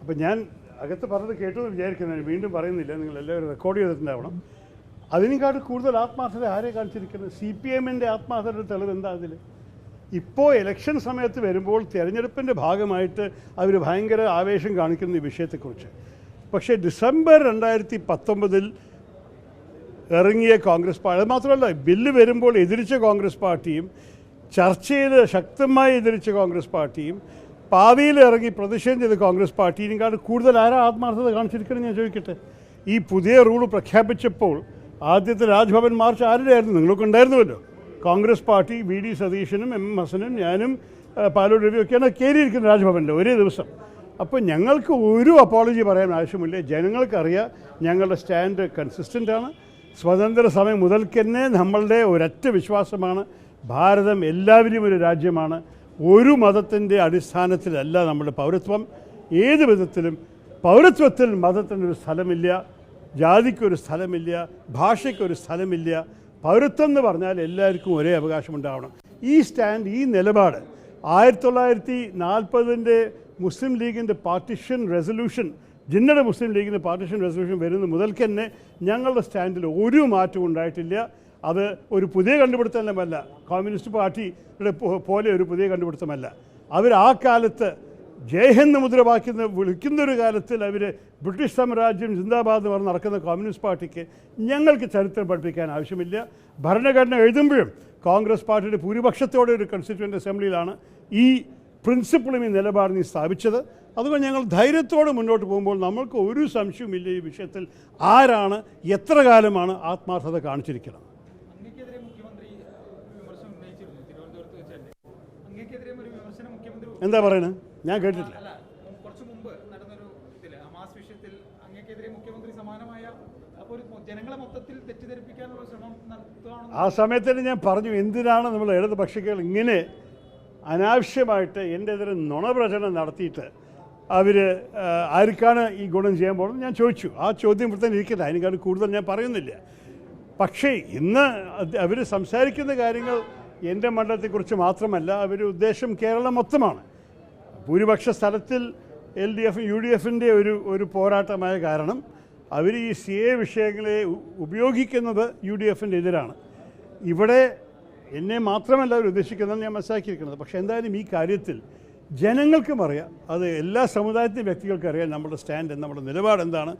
അപ്പം ഞാൻ അകത്ത് പറഞ്ഞത് കേട്ടു എന്ന് വിചാരിക്കുന്നതിന് വീണ്ടും പറയുന്നില്ല, നിങ്ങൾ എല്ലാവരും റെക്കോർഡ് ചെയ്തിട്ടുണ്ടാവണം. അതിനേക്കാട്ട് കൂടുതൽ ആത്മാർത്ഥത ആരെ കാണിച്ചിരിക്കുന്നത്? CPM-ൻ്റെ ആത്മാർത്ഥതയുടെ തെളിവ് എന്താ അതിൽ? ഇപ്പോൾ ഇലക്ഷൻ സമയത്ത് വരുമ്പോൾ തിരഞ്ഞെടുപ്പിൻ്റെ ഭാഗമായിട്ട് അവർ ഭയങ്കര ആവേശം കാണിക്കുന്ന ഈ വിഷയത്തെക്കുറിച്ച്. പക്ഷേ ഡിസംബർ 2019 ഇറങ്ങിയ കോൺഗ്രസ് പാർട്ടി, അത് മാത്രമല്ല ബില്ല് വരുമ്പോൾ എതിരിച്ച കോൺഗ്രസ് പാർട്ടിയും ചർച്ച ചെയ്ത് ശക്തമായി എതിരിച്ച കോൺഗ്രസ് പാർട്ടിയും പാതയിൽ ഇറങ്ങി പ്രതിഷേധം ചെയ്ത കോൺഗ്രസ് പാർട്ടിയിനെക്കാൾ കൂടുതൽ ആരാ ആത്മാർത്ഥത കാണിച്ചിരിക്കണം ഞാൻ ചോദിക്കട്ടെ? ഈ പുതിയ റൂൾ പ്രഖ്യാപിച്ചപ്പോൾ ആദ്യത്തെ രാജ്ഭവൻ മാർച്ച് ആരുടെ ആയിരുന്നു? നിങ്ങളൊക്കെ ഉണ്ടായിരുന്നുവല്ലോ. കോൺഗ്രസ് പാർട്ടി VD സതീശനും M ഹസനും ഞാനും പാലൂർ രവിയൊക്കെയാണ് കയറിയിരിക്കുന്നത് രാജ്ഭവനിൽ ഒരേ ദിവസം. അപ്പോൾ ഞങ്ങൾക്ക് ഒരു അപ്പോളജി പറയാൻ ആവശ്യമില്ല. ജനങ്ങൾക്കറിയാം ഞങ്ങളുടെ സ്റ്റാൻഡ് കൺസിസ്റ്റൻ്റ് ആണ്. സ്വതന്ത്ര സമയം മുതൽക്ക് തന്നെ നമ്മളുടെ ഒരൊറ്റ വിശ്വാസമാണ്, ഭാരതം എല്ലാവരും ഒരു രാജ്യമാണ്. ഒരു മതത്തിൻ്റെ അടിസ്ഥാനത്തിലല്ല നമ്മുടെ പൗരത്വം. ഏത് വിധത്തിലും പൗരത്വത്തിൽ മതത്തിനൊരു സ്ഥലമില്ല, ജാതിക്കൊരു സ്ഥലമില്ല, ഭാഷയ്ക്കൊരു സ്ഥലമില്ല. പൗരത്വം എന്ന് പറഞ്ഞാൽ എല്ലാവർക്കും ഒരേ അവകാശമുണ്ടാവണം. ഈ സ്റ്റാൻഡ്, ഈ നിലപാട് 1940 മുസ്ലിം ലീഗിൻ്റെ പാർട്ടിഷൻ റെസൊല്യൂഷൻ, ജിന്നയുടെ മുസ്ലിം ലീഗിൻ്റെ പാർട്ടിഷൻ റെസൊല്യൂഷൻ വരുന്ന മുതൽക്ക് തന്നെ ഞങ്ങളുടെ സ്റ്റാൻഡിൽ ഒരു മാറ്റവും ഉണ്ടായിട്ടില്ല. അത് ഒരു പുതിയ കണ്ടുപിടുത്തമല്ല, കമ്മ്യൂണിസ്റ്റ് പാർട്ടിയുടെ പോലെ ഒരു പുതിയ കണ്ടുപിടുത്തമല്ല. അവർ ആ കാലത്ത് ജയ്ഹിന്ദ് മുദ്രാവാക്യം വിളിക്കുന്നൊരു കാലത്തിൽ അവർ ബ്രിട്ടീഷ് സാമ്രാജ്യം ജിന്ദാബാദ് പറഞ്ഞ് നടക്കുന്ന കമ്മ്യൂണിസ്റ്റ് പാർട്ടിക്ക് ഞങ്ങൾക്ക് ചരിത്രം പഠിപ്പിക്കാൻ ആവശ്യമില്ല. ഭരണഘടന എഴുതുമ്പോഴും കോൺഗ്രസ് പാർട്ടിയുടെ ഭൂരിപക്ഷത്തോടെ ഒരു കോൺസ്റ്റിറ്റ്യൂവൻ്റ് അസംബ്ലിയിലാണ് ഈ പ്രിൻസിപ്പിളും ഈ നിലപാടും സ്ഥാപിച്ചത്. അതുകൊണ്ട് ഞങ്ങൾ ധൈര്യത്തോടെ മുന്നോട്ട് പോകുമ്പോൾ നമ്മൾക്ക് ഒരു സംശയവുമില്ല ഈ വിഷയത്തിൽ ആരാണ് എത്ര കാലമാണ് ആത്മാർത്ഥത കാണിച്ചിരിക്കുന്നത്. എന്താ പറയണത്? ഞാൻ കേട്ടിട്ടില്ല. ആ സമയത്ത് ഞാൻ പറഞ്ഞു, എന്തിനാണ് നമ്മൾ ഇടതുപക്ഷികൾ ഇങ്ങനെ അനാവശ്യമായിട്ട് എൻ്റെ എതിരെ നുണപ്രചരണം നടത്തിയിട്ട് അവർ ആർക്കാണ് ഈ ഗുണം ചെയ്യാൻ പോകുന്നത് ഞാൻ ചോദിച്ചു. ആ ചോദ്യം ഇവിടെ തന്നെ ഇരിക്കില്ല, അതിനേക്കാൾ കൂടുതൽ ഞാൻ പറയുന്നില്ല. പക്ഷേ ഇന്ന് അവർ സംസാരിക്കുന്ന കാര്യങ്ങൾ എൻ്റെ മണ്ഡലത്തെക്കുറിച്ച് മാത്രമല്ല, അവർ ഉദ്ദേശം കേരളം മൊത്തമാണ്. ഭൂരിപക്ഷ സ്ഥലത്തിൽ LDF UDF-ൻ്റെ ഒരു പോരാട്ടമായ കാരണം അവർ ഈ CA വിഷയങ്ങളെ ഉപയോഗിക്കുന്നത് UDF-ൻ്റെ എതിരാണ്. ഇവിടെ എന്നെ മാത്രമല്ല അവർ ഉദ്ദേശിക്കുന്നതെന്ന് ഞാൻ മനസ്സിലാക്കിയിരിക്കുന്നത്. പക്ഷേ എന്തായാലും ഈ കാര്യത്തിൽ ജനങ്ങൾക്കും അറിയാം, അത് എല്ലാ സമുദായത്തിൻ്റെ വ്യക്തികൾക്കറിയാം നമ്മുടെ സ്റ്റാൻഡ്, നമ്മുടെ നിലപാട് എന്താണ്,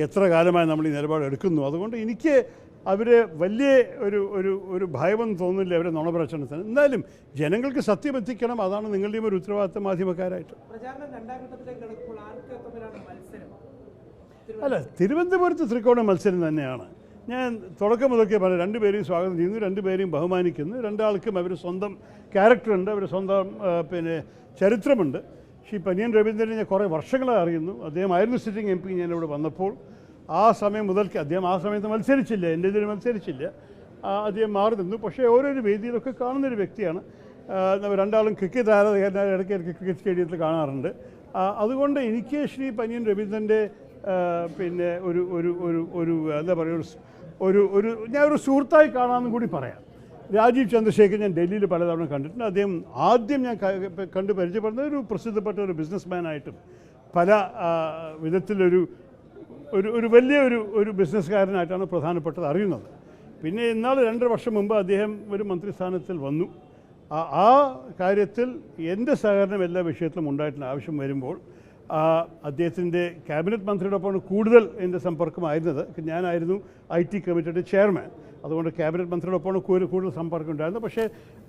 എത്ര കാലമായി നമ്മൾ ഈ നിലപാട് എടുക്കുന്നു. അതുകൊണ്ട് എനിക്ക് അവർ വലിയ ഒരു ഭയമൊന്നും തോന്നുന്നില്ല അവരെ നുണപ്രചരണത്തിന്. എന്തായാലും ജനങ്ങൾക്ക് സത്യം എത്തിക്കണം, അതാണ് നിങ്ങളുടെയും ഒരു ഉത്തരവാദിത്വം മാധ്യമക്കാരായിട്ട്. അല്ല, തിരുവനന്തപുരത്ത് ത്രികോണ മത്സരം തന്നെയാണ്. ഞാൻ തുടക്കം മുതൽക്കേ പറഞ്ഞു, രണ്ടുപേരെയും സ്വാഗതം ചെയ്യുന്നു, രണ്ടുപേരെയും ബഹുമാനിക്കുന്നു. രണ്ടാൾക്കും അവർ സ്വന്തം ക്യാരക്ടറുണ്ട്, അവർ സ്വന്തം ചരിത്രമുണ്ട്. ശ്രീ പനിയൻ രവീന്ദ്രനെ ഞാൻ കുറേ വർഷങ്ങളായി അറിയുന്നു. അദ്ദേഹമായിരുന്നു സിറ്റിംഗ് MP ഞാനിവിടെ വന്നപ്പോൾ. ആ സമയം മുതൽക്ക് അദ്ദേഹം ആ സമയത്ത് മത്സരിച്ചില്ല, എൻ്റെ ഇതിൽ മത്സരിച്ചില്ല, അദ്ദേഹം മാറി നിന്നു. പക്ഷേ ഓരോരു വേദിയിലൊക്കെ കാണുന്നൊരു വ്യക്തിയാണ്. രണ്ടാളും ക്രിക്കറ്റ് ആരാധകരായ ഇടയ്ക്ക് ക്രിക്കറ്റ് സ്റ്റേഡിയത്തിൽ കാണാറുണ്ട്. അതുകൊണ്ട് എനിക്ക് ശ്രീ പനിയൻ രവീന്ദ്രൻ്റെ പിന്നെ ഒരു എന്താ പറയുക, ഞാൻ ഒരു സുഹൃത്തായി കാണാമെന്നും കൂടി പറയാം. രാജീവ് ചന്ദ്രശേഖർ ഞാൻ ഡൽഹിയിൽ പലതവണ കണ്ടിട്ടുണ്ട്. അദ്ദേഹം ആദ്യം ഞാൻ കണ്ട് പരിചയപ്പെടുന്നത് ഒരു പ്രസിദ്ധപ്പെട്ട ഒരു ബിസിനസ്മാനായിട്ടും പല വിധത്തിലൊരു വലിയ ഒരു ബിസിനസ്സുകാരനായിട്ടാണ് പ്രധാനപ്പെട്ടത് അറിയുന്നത്. പിന്നെ ഇന്നാൾ 2 വർഷം മുമ്പ് അദ്ദേഹം ഒരു മന്ത്രിസ്ഥാനത്തിൽ വന്നു. ആ കാര്യത്തിൽ എൻ്റെ സഹകരണം എല്ലാ വിഷയത്തിലും ഉണ്ടായിട്ടുണ്ട്. ആവശ്യം വരുമ്പോൾ അദ്ദേഹത്തിൻ്റെ ക്യാബിനറ്റ് മന്ത്രിയോടൊപ്പമാണ് കൂടുതൽ എൻ്റെ സമ്പർക്കമായിരുന്നത്. ഞാനായിരുന്നു IT കമ്മിറ്റിയുടെ ചെയർമാൻ, അതുകൊണ്ട് ക്യാബിനറ്റ് മന്ത്രിയോടൊപ്പമാണ് കൂടുതൽ സമ്പർക്കം ഉണ്ടായിരുന്നത്. പക്ഷേ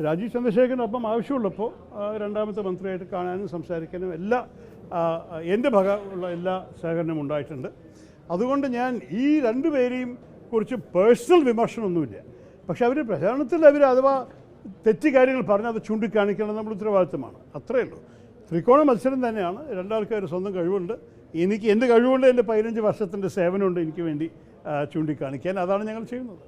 രാജീവ് ചന്ദ്രശേഖരനൊപ്പം ആവശ്യമുള്ളപ്പോൾ രണ്ടാമത്തെ മന്ത്രിയായിട്ട് കാണാനും സംസാരിക്കാനും എല്ലാ എൻ്റെ ഭാഗമുള്ള എല്ലാ സഹകരണവും ഉണ്ടായിട്ടുണ്ട്. അതുകൊണ്ട് ഞാൻ ഈ രണ്ടുപേരെയും കുറിച്ച് പേഴ്സണൽ വിമർശനമൊന്നുമില്ല. പക്ഷെ അവർ പ്രചാരണത്തിൽ അഥവാ തെറ്റ് കാര്യങ്ങൾ പറഞ്ഞാൽ അത് ചൂണ്ടിക്കാണിക്കണം, നമ്മുടെ ഉത്തരവാദിത്തമാണ്. അത്രയേ ഉള്ളൂ. ത്രികോണ മത്സരം തന്നെയാണ്. രണ്ടാൾക്കാർ സ്വന്തം കഴിവുണ്ട്. എനിക്ക് എൻ്റെ കഴിവുകൊണ്ട് എൻ്റെ 15 വർഷത്തിൻ്റെ സേവനമുണ്ട് എനിക്ക് വേണ്ടി ചൂണ്ടിക്കാണിക്കാൻ. അതാണ് ഞങ്ങൾ ചെയ്യുന്നത്.